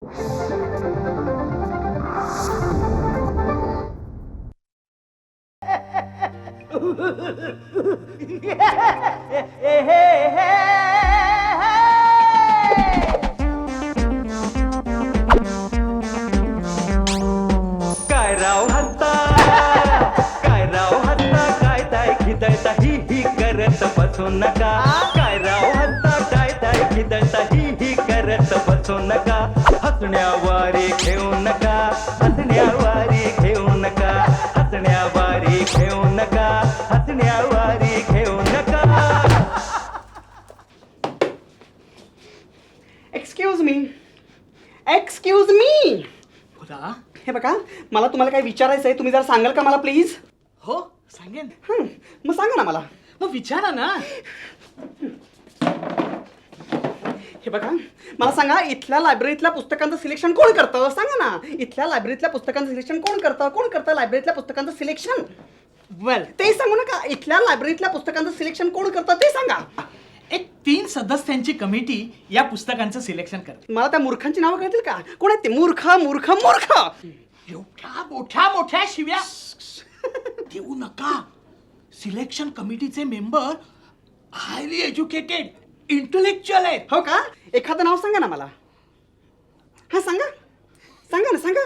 काय राव हत्ता, काय राव हत्ता, काय ताय खिदळता ही करत बसू नका. काय राव हत्ता, काय ताय खिदळता ही करत बसू नका. हसण्यावारे घेऊ नका, हसण्यावारे घेऊ नका, हसण्यावारे घेऊ नका, हसण्यावारे घेऊ नका. एक्सक्यूज मी बोला. हे बघा, मला तुम्हाला काय विचारायचं आहे, तुम्ही जरा सांगाल का मला प्लीज? हो सांगेन. मग सांगा ना मला. मग विचारा ना. हे बघा, मला सांगा, इथल्या लायब्ररीतल्या पुस्तकांचं सिलेक्शन कोण करतं? सांगा ना, इथल्या लायब्ररीतल्या पुस्तकांचं सिलेक्शन कोण करतं लायब्ररीतल्या पुस्तकांचं सिलेक्शन? वेल, ते सांगू नका, इथल्या लायब्ररीतल्या पुस्तकांचं सिलेक्शन कोण करतं ते सांगा. एक 3 सदस्यांची कमिटी या पुस्तकांचं सिलेक्शन करते. मला त्या मूर्खांची नावं कळतील का? कोण आहेत ते? मूर्ख मूर्ख मूर्ख. एवढ्या मोठ्या मोठ्या शिव्या देऊ नका. सिलेक्शन कमिटीचे मेंबर हायली एज्युकेटेड इंटेलेक्च्युअल आहेत. हो का? एखादं नाव सांगा ना मला. हा सांगा सांगा ना, सांगा.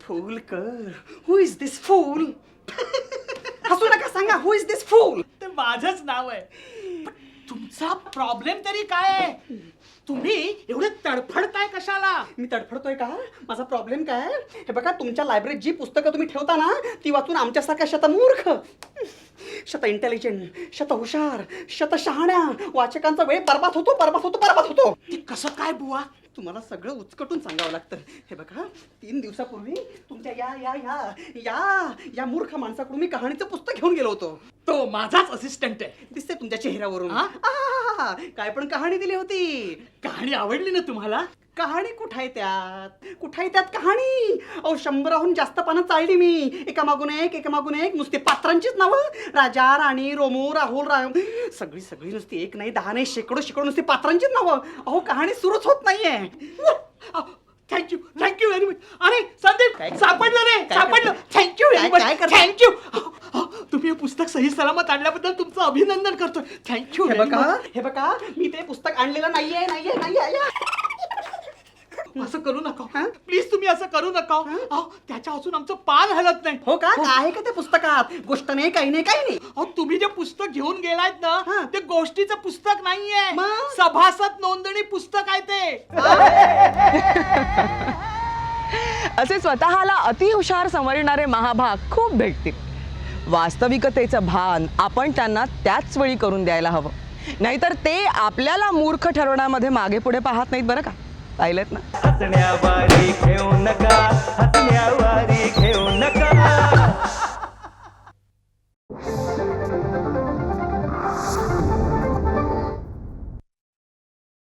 फुलकर. हु इज दिस फूल? हसू नका, सांगा. हु इज दिस फूल? ते माझंच नाव आहे. पण तुमचा प्रॉब्लेम तरी काय आहे? तुम्ही एवढे तडफडताय कशाला? मी तडफडतोय का? माझा प्रॉब्लेम काय? हे बघा, तुमच्या लायब्ररीत जी पुस्तकं तुम्ही ठेवता ना, ती वाचून आमच्यासारख्या शतमूर्ख, शत इंटेलिजंट, शत हुशार, शत शहाण्या वाचकांचा वेळ बर्बाद होतो. ते कसं काय बुवा? तुम्हाला सगळं उचकटून सांगावं लागतं. हे बघा, 3 दिवसापूर्वी तुमच्या या या या या या मूर्ख माणसाकडून मी कहाणीचं पुस्तक घेऊन गेलो होतो. तो माझाच असिस्टंट आहे. दिसते तुमच्या चेहऱ्यावरून. हा? काय पण कहाणी दिली होती. कहाणी आवडली ना तुम्हाला? कहाणी कुठाय त्यात कहाणी? अहो, 100हून जास्त पानं चालली मी, एकामागून एक नुसते पात्रांचीच नावं. राजा, राणी, रोमो, राहुल, राम, सगळी नुसती एक नाही, 10 नाही, शेकडो नुसती पात्रांचीच नावं. अहो, कहाणी सुरूच होत नाहीये. Thank you very much. अरे संदीप, सापडलं रे, सापडलं. Thank you very much. काय करताय? थँक्यू. तुम्ही हे पुस्तक सही सलामत आणल्याबद्दल तुमचं अभिनंदन करतोय. थँक्यू. हे बघा, मी ते पुस्तक आणलेलं नाहीये. असं करू नका प्लीज. तुम्ही असं करू नका. त्याच्या असून आमचं पान हलत नाही. हो का? आहे का ते पुस्तकात? गोष्ट नाही, काही नाही. अहो, तुम्ही जे पुस्तक घेऊन गेलायत ना, ते गोष्टीचं पुस्तक नाहीये, मग? सभासद नोंदणी पुस्तक आहे ते. असे स्वतःला अतिहुशार समजणारे महाभाग खूप भेटतील. वास्तविकतेचं भान आपण त्यांना त्याच वेळी करून द्यायला हवं, नाहीतर ते आपल्याला मूर्ख ठरवण्यामध्ये मागे पुढे पाहत नाहीत. बरं का? पाहिलेत ना? हसण्यावारे घेऊ नका, हसण्यावारे घेऊ नका.